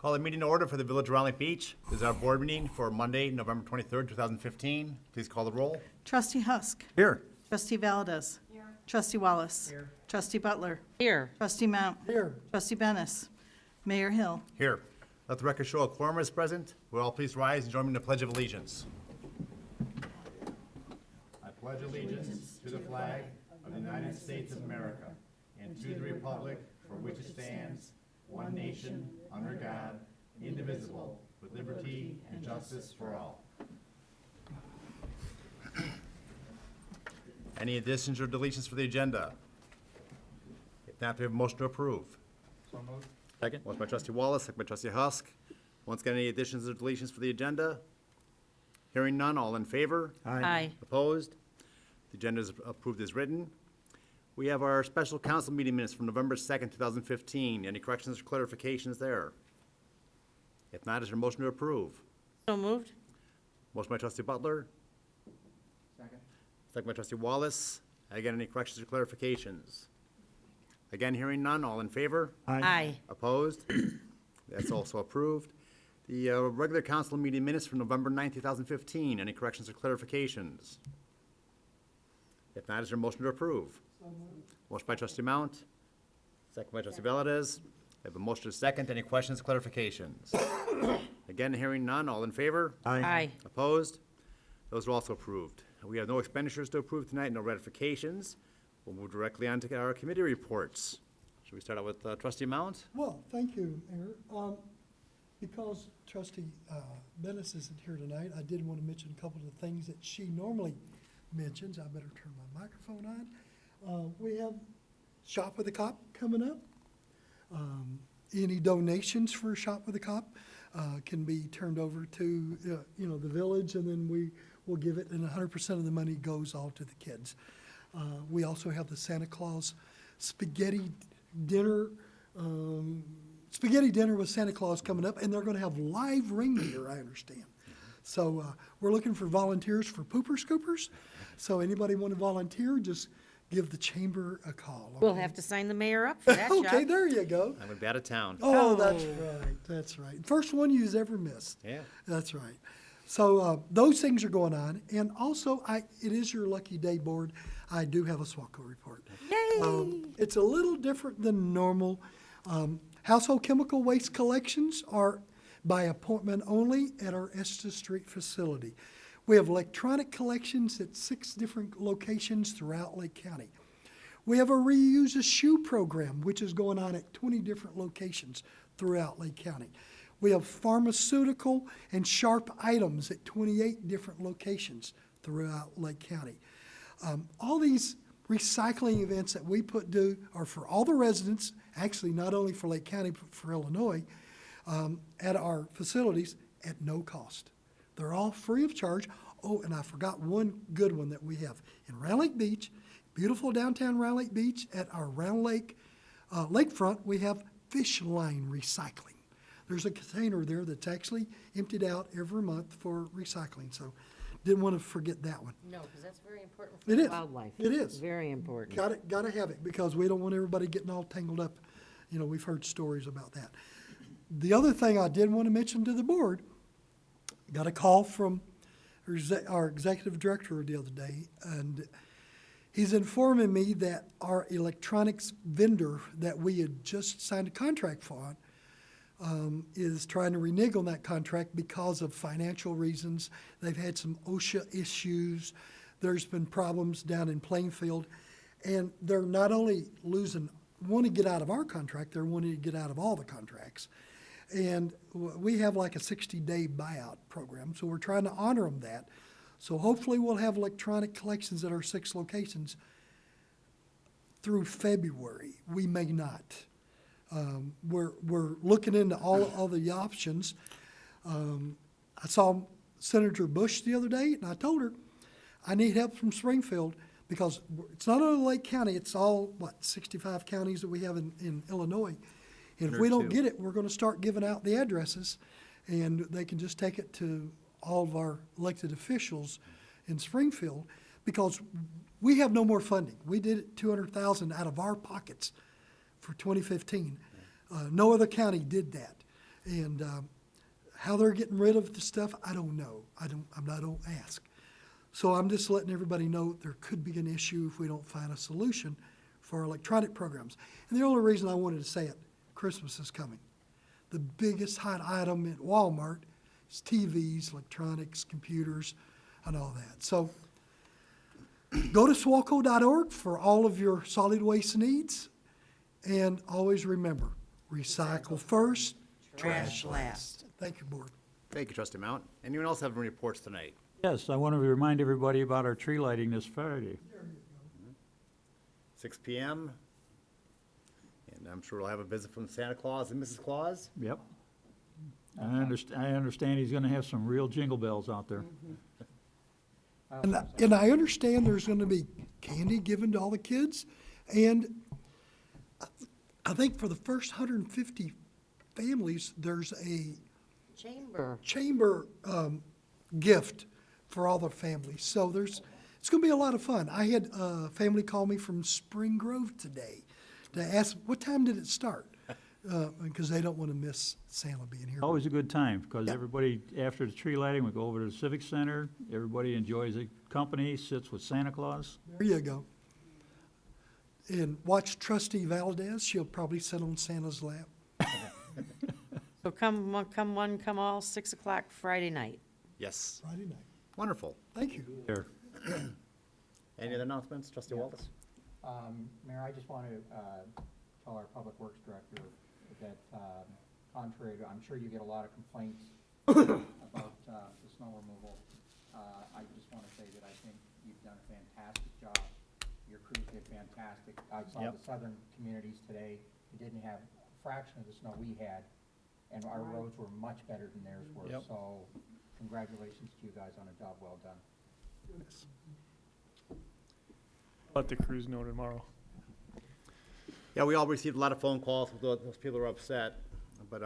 Call the meeting to order for the Village of Round Lake Beach. This is our board meeting for Monday, November 23rd, 2015. Please call the roll. Trustee Husk. Here. Trustee Valdez. Here. Trustee Wallace. Here. Trustee Butler. Here. Trustee Mount. Here. Trustee Bennis. Mayor Hill. Here. Let the record show a quorum is present. Will all please rise and join me in the Pledge of Allegiance. I pledge allegiance to the flag of the United States of America and to the republic for which it stands, one nation, under God, indivisible, with liberty and justice for all. Any additions or deletions for the agenda? If not, we have a motion to approve. So moved. Second. Motion by trustee Wallace, second by trustee Husk. Once again, any additions or deletions for the agenda? Hearing none, all in favor? Aye. Opposed? The agenda is approved as written. We have our special council meeting minutes from November 2nd, 2015. Any corrections or clarifications there? If not, is there a motion to approve? So moved. Motion by trustee Butler, Second. second by trustee Wallace. Again, any corrections or clarifications? Again, hearing none, all in favor? Aye. Opposed? That's also approved. The regular council meeting minutes from November 9th, 2015. Any corrections or clarifications? If not, is there a motion to approve? Motion by trustee Mount, second by trustee Valdez. I have a motion to second. Any questions, clarifications? Again, hearing none. All in favor? Aye. Opposed? Those are also approved. We have no expenditures to approve tonight, no ratifications. We'll move directly on to our committee reports. Should we start out with trustee Mount? Well, thank you, Mayor. Because trustee Bennis isn't here tonight, I did want to mention a couple of the things that she normally mentions. I better turn my microphone on. We have Shop with a Cop coming up. Any donations for Shop with a Cop can be turned over to, the village, and then we will give it, and 100% of the money goes all to the kids. We also have the Santa Claus spaghetti dinner with Santa Claus coming up, and they're going to have live reindeer, I understand. So we're looking for volunteers for pooper scoopers. So anybody want to volunteer, just give the chamber a call. We'll have to sign the mayor up for that job. Okay, there you go. I'm going to be out of town. Oh, that's right, that's right. First one you've ever missed. Yeah. That's right. So those things are going on. And also, it is your lucky day board. I do have a SWACO report. Yay! It's a little different than normal. Household chemical waste collections are by appointment only at our Estes Street facility. We have electronic collections at 6 different locations throughout Lake County. We have a reuse a shoe program, which is going on at 20 different locations throughout Lake County. We have pharmaceutical and sharp items at 28 different locations throughout Lake County. All these recycling events that we do are for all the residents, actually not only for Lake County, but for Illinois, at our facilities at no cost. They're all free of charge. Oh, and I forgot one good one that we have in Round Lake Beach, beautiful downtown Round Lake Beach. At our Round Lake lakefront, we have fish line recycling. There's a container there that's actually emptied out every month for recycling. So didn't want to forget that one. No, because that's very important for It the is. wildlife. It is. Very important. Got to have it because we don't want everybody getting all tangled up. We've heard stories about that. The other thing I did want to mention to the board, got a call from our executive director the other day, and he's informing me that our electronics vendor that we had just signed a contract for is trying to renege on that contract because of financial reasons. They've had some OSHA issues. There's been problems down in Plainfield, and they're not only want to get out of our contract, they're wanting to get out of all the contracts. And we have like a 60-day buyout program, so we're trying to honor them that. So hopefully we'll have electronic collections at our 6 locations through February. We may not. We're looking into all the options. I saw Senator Bush the other day, and I told her I need help from Springfield because it's not only Lake County, it's all, 65 counties that we have in Illinois. And if we don't get it, we're going to start giving out the addresses, and they can just take it to all of our elected officials in Springfield because we have no more funding. We did it $200,000 out of our pockets for 2015. No other county did that. And how they're getting rid of the stuff, I don't know. I don't ask. So I'm just letting everybody know there could be an issue if we don't find a solution for electronic programs. And the only reason I wanted to say it, Christmas is coming. The biggest hot item at Walmart is TVs, electronics, computers, and all that. So go to swalco.org for all of your solid waste needs. And always remember, recycle first, Trash last. Thank you, Board. Thank you, Trustee Mount. Anyone else have any reports tonight? Yes, I want to remind everybody about our tree lighting this Friday. 6 PM. And I'm sure we'll have a visit from Santa Claus and Mrs. Claus. Yep. I understand he's gonna have some real jingle bells out there. And I understand there's going to be candy given to all the kids. And I think for the first 150 families, there's a chamber gift for all the families. So it's going to be a lot of fun. I had a family call me from Spring Grove today to ask, what time did it start? Because they don't want to miss Santa being here. Always a good time, because Yep. everybody, after the tree lighting, we go over to the Civic Center. Everybody enjoys the company, sits with Santa Claus. There you go. And watch Trustee Valdez. She'll probably sit on Santa's lap. So come one, come all, 6 o'clock Friday night. Yes. Friday night. Wonderful. Thank you. There. Any other announcements, Trustee Wallace? Mayor, I just want to tell our Public Works Director that contrary to, I'm sure you get a lot of complaints about the snow removal. I just want to say that I think you've done a fantastic job. Your crews did fantastic. I saw the southern communities today, who didn't have a fraction of the snow we had, and our roads were much better than theirs were. So congratulations to you guys on a job well done. Let the crews know tomorrow. Yeah, we all received a lot of phone calls. Those people are upset. But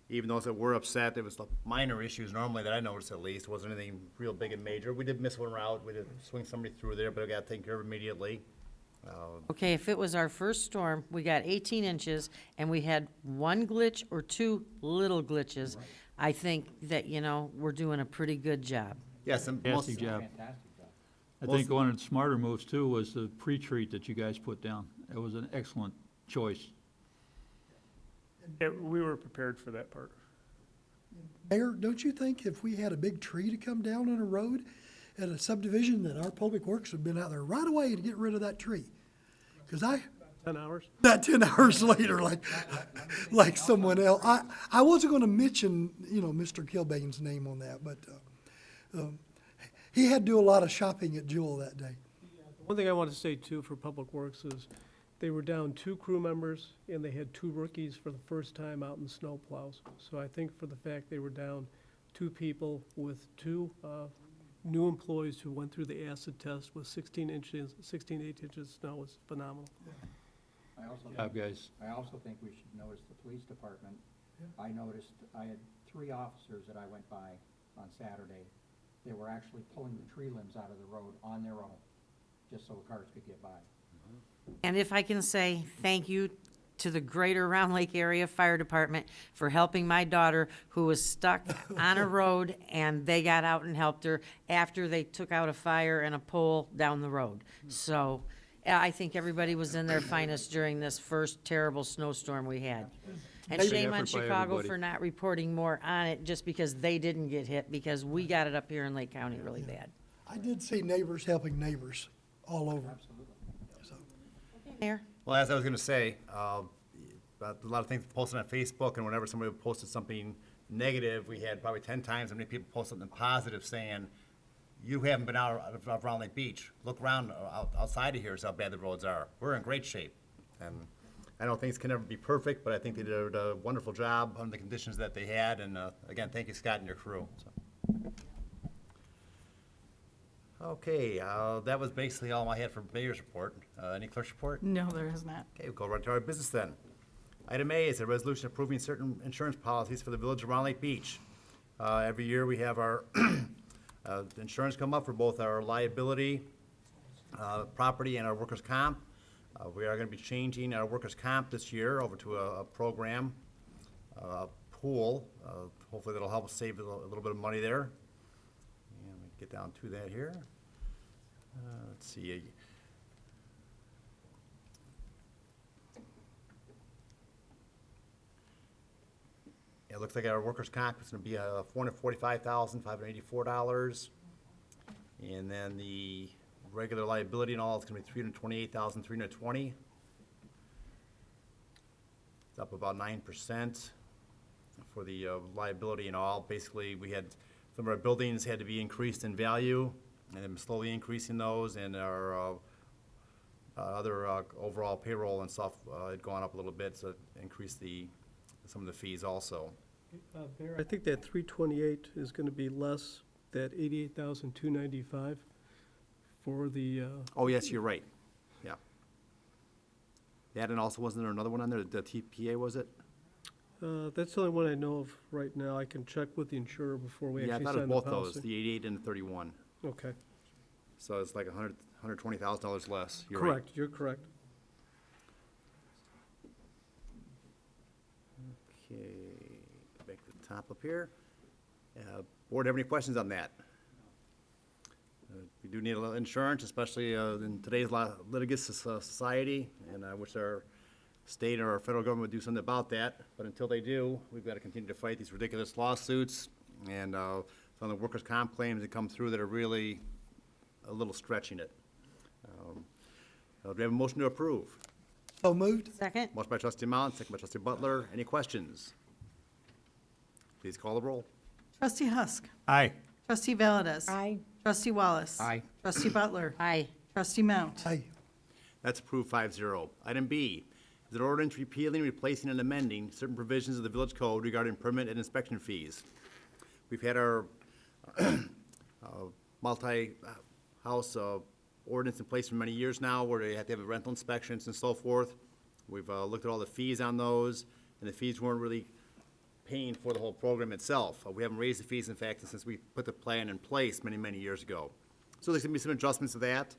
even those that were upset, there was the minor issues normally that I noticed at least. It wasn't anything real big and major. We did miss one route. We did swing somebody through there, but I got taken care of immediately. Okay, if it was our first storm, we got 18 inches, and we had one glitch or two little glitches, I think that, we're doing a pretty good job. Yes, and Fantastic job. Fantastic job. I think one of the smarter moves too was the pre-treat that you guys put down. It was an excellent choice. Yeah, we were prepared for that part. Mayor, don't you think if we had a big tree to come down on a road at a subdivision, that our Public Works would have been out there right away to get rid of that tree? Because 10 hours? not 10 hours later, like someone else. I wasn't going to mention, Mr. Kilbane's name on that, but he had to do a lot of shopping at Jewel that day. One thing I want to say too for Public Works is they were down 2 crew members and they had 2 rookies for the first time out in the snow plows. So I think for the fact they were down 2 people with 2 new employees who went through the acid test with 16 8 inches of snow was phenomenal. Good job, guys. I also think we should notice the police department. I noticed, I had 3 officers that I went by on Saturday. They were actually pulling the tree limbs out of the road on their own, just so cars could get by. And if I can say thank you to the Greater Round Lake Area Fire Department for helping my daughter who was stuck on a road, and they got out and helped her after they took out a fire and a pole down the road. So I think everybody was in their finest during this first terrible snowstorm we had. And Good shame on effort by Chicago everybody. for not reporting more on it, just because they didn't get hit, because we got it up here in Lake County really bad. I did see neighbors helping neighbors all over. So, Mayor? Well, as I was going to say, a lot of things posted on Facebook, and whenever somebody posted something negative, we had probably 10 times as many people post something positive saying, you haven't been out of Round Lake Beach. Look around outside of here, is how bad the roads are. We're in great shape. And I know things can never be perfect, but I think they did a wonderful job under the conditions that they had. And again, thank you, Scott, and your crew. So. Okay, that was basically all I had for Mayor's report. Any clerk's report? No, there is not. Okay, we'll go right to our business then. Item A is a resolution approving certain insurance policies for the Village of Round Lake Beach. Every year we have our insurance come up for both our liability, property, and our workers' comp. We are going to be changing our workers' comp this year over to a program, pool. Hopefully that'll help us save a little bit of money there. And we get down to that here. Let's see. It looks like our workers' comp is gonna be $445,584. And then the regular liability and all is gonna be $328,320. It's up about 9% for the liability and all. Basically, we had, some of our buildings had to be increased in value, and I'm slowly increasing those, and our other overall payroll and stuff had gone up a little bit, so it increased some of the fees also. Mayor, I think that 328 is gonna be less, that 88,295 for the, Oh, yes, you're right, yeah. That, and also, wasn't there another one on there, the TPA, was it? that's the only one I know of right now. I can check with the insurer before we Yeah, I actually thought it sign was the both those, policy. the 88 and the 31. Okay, So it's like $120,000 less, you're right. correct, you're correct. Okay, go back to the top up here. Board, have any questions on that? We do need a little insurance, especially in today's litigious society, and I wish our state or our federal government would do something about that. But until they do, we've got to continue to fight these ridiculous lawsuits and some of the workers' comp claims that come through that are really a little stretching it. Do we have a motion to approve? So moved? Second? Motion by trustee Mount, second by trustee Butler. Any questions? Please call the roll. Trustee Husk. Aye. Trustee Valdez. Aye. Trustee Wallace. Aye. Trustee Butler. Aye. Trustee Mount. Aye. That's approved 5-0. Item B is an ordinance repealing, replacing, and amending certain provisions of the village code regarding permit and inspection fees. We've had our multi-house ordinance in place for many years now, where they have to have rental inspections and so forth. We've looked at all the fees on those, and the fees weren't really paying for the whole program itself. We haven't raised the fees, in fact, since we put the plan in place many, many years ago. So there's gonna be some adjustments to that.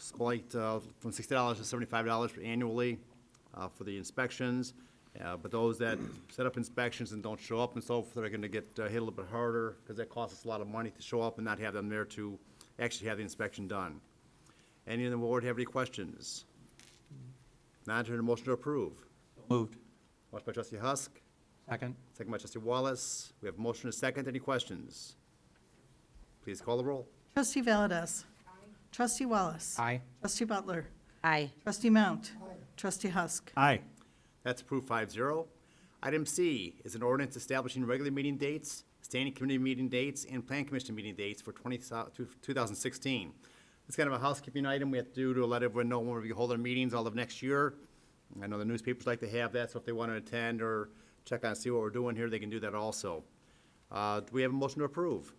Slight, from $60 to $75 annually for the inspections. But those that set up inspections and don't show up and so forth are gonna get hit a little bit harder, because that costs us a lot of money to show up and not have them there to actually have the inspection done. Any in the board have any questions? Not entertain a motion to approve. Moved. Motion by trustee Husk, Second? second by trustee Wallace. We have a motion and a second. Any questions? Please call the roll. Trustee Valdez. Trustee Wallace. Aye. Trustee Butler. Aye. Trustee Mount. Trustee Husk. Aye. That's approved 5-0. Item C is an ordinance establishing regular meeting dates, standing committee meeting dates, and plan commission meeting dates for 2016. It's kind of a housekeeping item we have to do to let everyone know when we hold our meetings all of next year. I know the newspapers like to have that, so if they want to attend or check on, see what we're doing here, they can do that also. Do we have a motion to approve?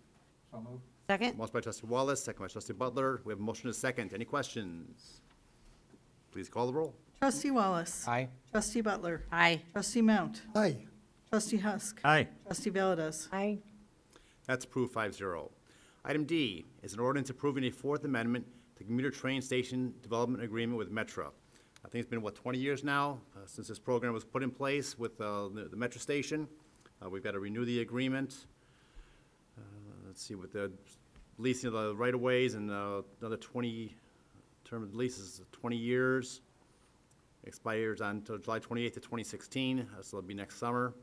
So moved. Second? Motion by trustee Wallace, second by trustee Butler. We have a motion and a second. Any questions? Please call the roll. Trustee Wallace. Aye. Trustee Butler. Aye. Trustee Mount. Aye. Trustee Husk. Aye. Trustee Valdez. Aye. That's approved 5-0. Item D is an ordinance approving a Fourth Amendment to Commuter Train Station Development Agreement with Metra. I think it's been, 20 years now since this program was put in place with the Metra station. We've got to renew the agreement. Let's see, with the leasing of the right-of-ways and another 20, term of the lease is 20 years. Expires on July 28th of 2016, so it'll be next summer.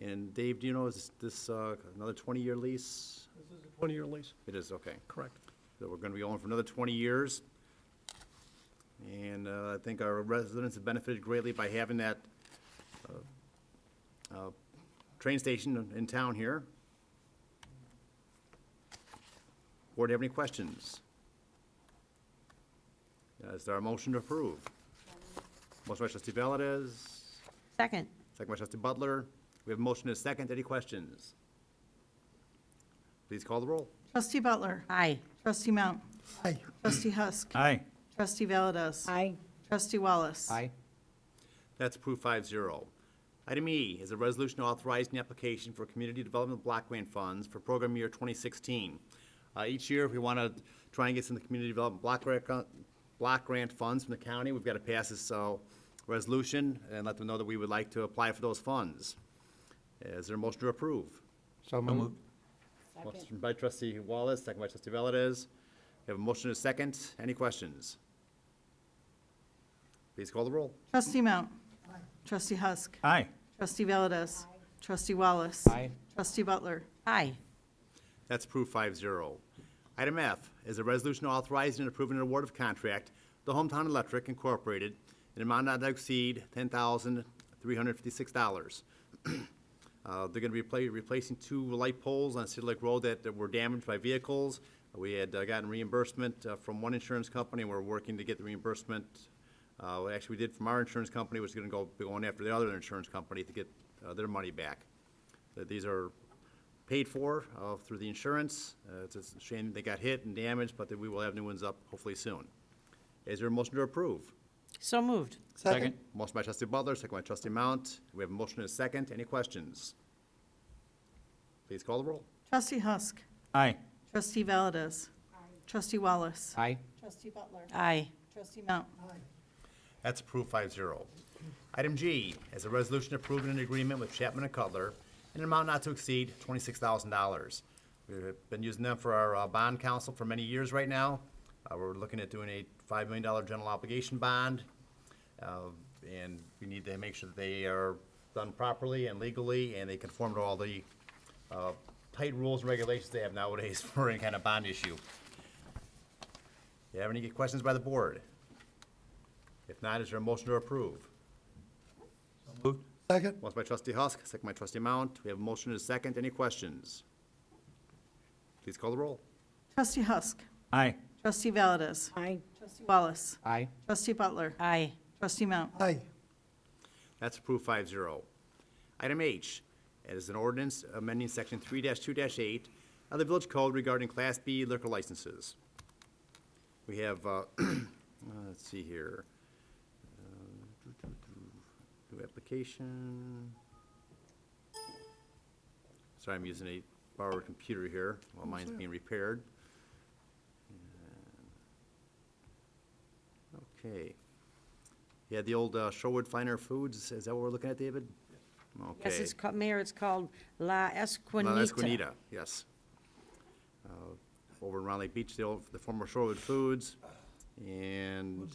And Dave, do you know, is this another 20-year lease? This is a 20-year lease, It is, okay. correct. So we're gonna be going for another 20 years. And I think our residents have benefited greatly by having that train station in town here. Board, have any questions? Is there a motion to approve? Motion by trustee Valdez, Second? second by trustee Butler. We have a motion and a second. Any questions? Please call the roll. Trustee Butler. Aye. Trustee Mount. Aye. Trustee Husk. Aye. Trustee Valdez. Aye. Trustee Wallace. Aye. That's approved 5-0. Item E is a resolution authorizing the application for community development block grant funds for program year 2016. Each year, if we want to try and get some of the community development block grant funds from the county, we've got to pass this resolution and let them know that we would like to apply for those funds. Is there a motion to approve? So moved. Motion by trustee Wallace, second by trustee Valdez. We have a motion and a second. Any questions? Please call the roll. Trustee Mount. Trustee Husk. Aye. Trustee Valdez. Trustee Wallace. Aye. Trustee Butler. Aye. That's approved 5-0. Item F is a resolution authorizing and approving an award of contract to Hometown Electric Incorporated in an amount not to exceed $10,356. They're going to be replacing 2 light poles on City Lake Road that were damaged by vehicles. We had gotten reimbursement from one insurance company, and we're working to get the reimbursement. Actually, we did from our insurance company, which is going to be going after the other insurance company to get their money back. These are paid for through the insurance. It's a shame they got hit and damaged, but we will have new ones up hopefully soon. Is there a motion to approve? So moved. Second. Motion by trustee Butler, second by trustee Mount. We have a motion and a second. Any questions? Please call the roll. Trustee Husk. Aye. Trustee Valdez. Trustee Wallace. Aye. Trustee Butler. Aye. Trustee Mount. That's approved 5-0. Item G is a resolution approving an agreement with Chapman and Cutler in an amount not to exceed $26,000. We've been using them for our bond counsel for many years right now. We're looking at doing a $5 million general obligation bond. And we need to make sure that they are done properly and legally, and they conform to all the tight rules and regulations they have nowadays for any kind of bond issue. Do you have any questions by the board? If not, is there a motion to approve? Moved. Second. Motion by trustee Husk, second by trustee Mount. We have a motion and a second. Any questions? Please call the roll. Trustee Husk. Aye. Trustee Valdez. Aye. Trustee Wallace. Aye. Trustee Butler. Aye. Trustee Mount. Aye. That's approved 5-0. Item H is an ordinance amending section 3-2-8 of the village code regarding Class B liquor licenses. We have, let's see here. New application. Sorry, I'm using a borrowed computer here while mine's being repaired. Okay. Yeah, the old Sherwood Finer Foods, is that what we're looking at, David? Okay. Yes, it's called, Mayor, it's called La Esquinita. La Esquinita, yes. Over in Round Lake Beach, the former Sherwood Foods. And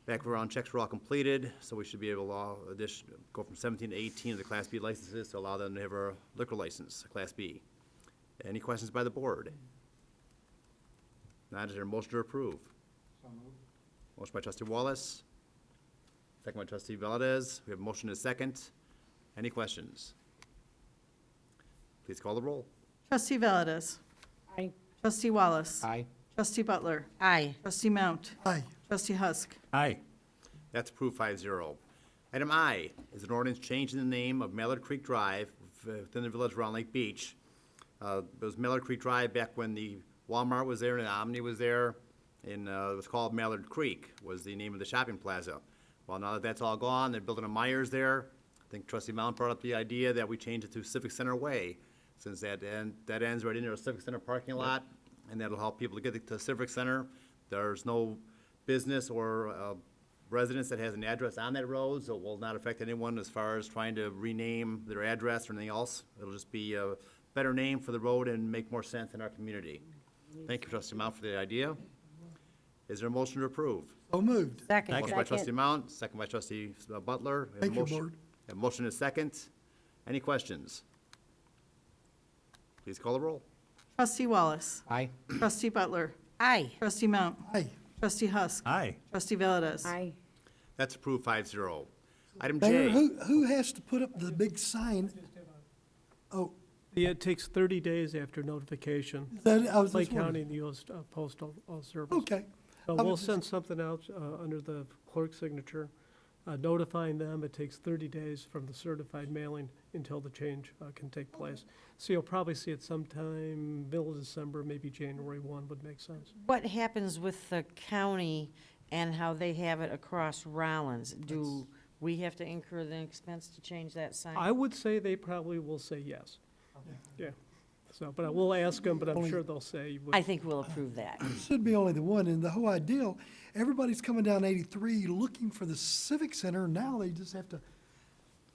back around checks were all completed, so we should be able to go from 17 to 18 of the Class B licenses to allow them to have a liquor license, a Class B. Any questions by the board? Not, is there a motion to approve? So moved. Motion by trustee Wallace, second by trustee Valdez. We have a motion and a second. Any questions? Please call the roll. Trustee Valdez. Aye. Trustee Wallace. Aye. Trustee Butler. Aye. Trustee Mount. Aye. Trustee Husk. Aye. That's approved 5-0. Item I is an ordinance changing the name of Mallard Creek Drive within the village of Round Lake Beach. It was Mallard Creek Drive back when the Walmart was there and the Omni was there, and it was called Mallard Creek, was the name of the shopping plaza. Well, now that that's all gone, they're building a Myers there. I think trustee Mount brought up the idea that we change it to Civic Center Way, since that ends right in there, a Civic Center parking lot, and that'll help people to get to Civic Center. There's no business or residence that has an address on that road, so it will not affect anyone as far as trying to rename their address or anything else. It'll just be a better name for the road and make more sense in our community. Thank you, trustee Mount, for the idea. Is there a motion to approve? So moved. Second. Motion by trustee Mount, second by trustee Butler. We have a Thank you, motion- board. we have a motion and a second. Any questions? Please call the roll. Trustee Wallace. Aye. Trustee Butler. Aye. Trustee Mount. Aye. Trustee Husk. Aye. Trustee Valdez. Aye. That's approved 5-0. Item Mayor, J. who has to put up the big sign? Oh, Yeah, it takes 30 days after notification. is that, I was Lake just County wondering. and the U.S. Postal Service. Okay. So I we'll was just- send something out under the clerk's signature, notifying them. It takes 30 days from the certified mailing until the change can take place. So you'll probably see it sometime middle of December, maybe January 1 would make sense. What happens with the county and how they have it across Rollins? Do we have to incur the expense to change that sign? I would say they probably will say yes. Yeah. So, but I will ask them, but I'm sure they'll say. you would- I think we'll approve that. Should be only the one, and the whole idea, everybody's coming down 83 looking for the Civic Center, now they just have to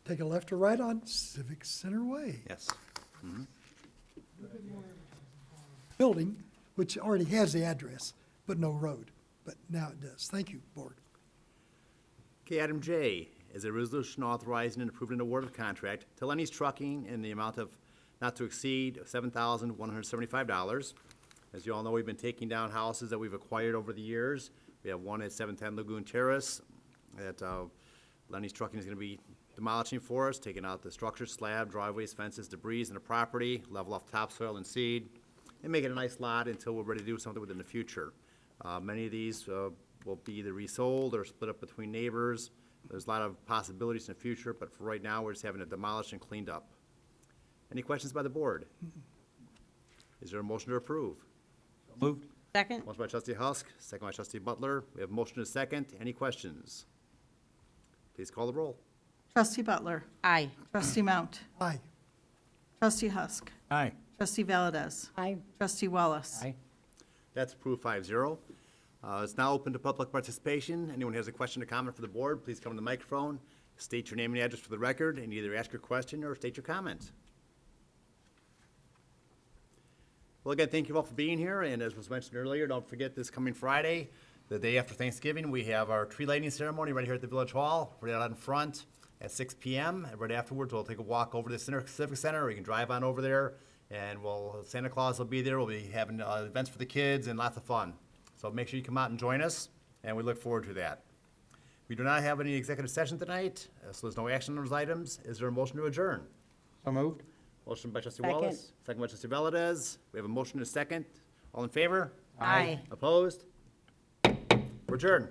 take a left or right on Civic Center Way. Yes. Building, which already has the address, but no road, but now it does. Thank you, Board. Okay, item J is a resolution authorizing and approving an award of contract to Lenny's Trucking in the amount of not to exceed $7,175. As you all know, we've been taking down houses that we've acquired over the years. We have one at 710 Lagoon Terrace that Lenny's Trucking is going to be demolishing for us, taking out the structure, slab, driveways, fences, debris in the property, level off topsoil and seed, and make it a nice lot until we're ready to do something with it in the future. Many of these will be either resold or split up between neighbors. There's a lot of possibilities in the future, but for right now, we're just having it demolished and cleaned up. Any questions by the board? Is there a motion to approve? Moved. Second? Motion by trustee Husk, second by trustee Butler. We have a motion and a second. Any questions? Please call the roll. Trustee Butler. Aye. Trustee Mount. Aye. Trustee Husk. Aye. Trustee Valdez. Aye. Trustee Wallace. That's approved 5-0. It's now open to public participation. Anyone who has a question or comment for the board, please come to the microphone, state your name and address for the record, and either ask your question or state your comment. Well, again, thank you all for being here, and as was mentioned earlier, don't forget this coming Friday, the day after Thanksgiving, we have our tree lighting ceremony right here at the Village Hall, right out in front at 6 p.m. And right afterwards, we'll take a walk over to the Civic Center, or you can drive on over there, and Santa Claus will be there. We'll be having events for the kids and lots of fun. So make sure you come out and join us, and we look forward to that. We do not have any executive session tonight, so there's no action on those items. Is there a motion to adjourn? So moved? Motion by trustee Wallace, second by trustee Valdez. We have a motion and a second. All in favor? Aye. Opposed? We're adjourned.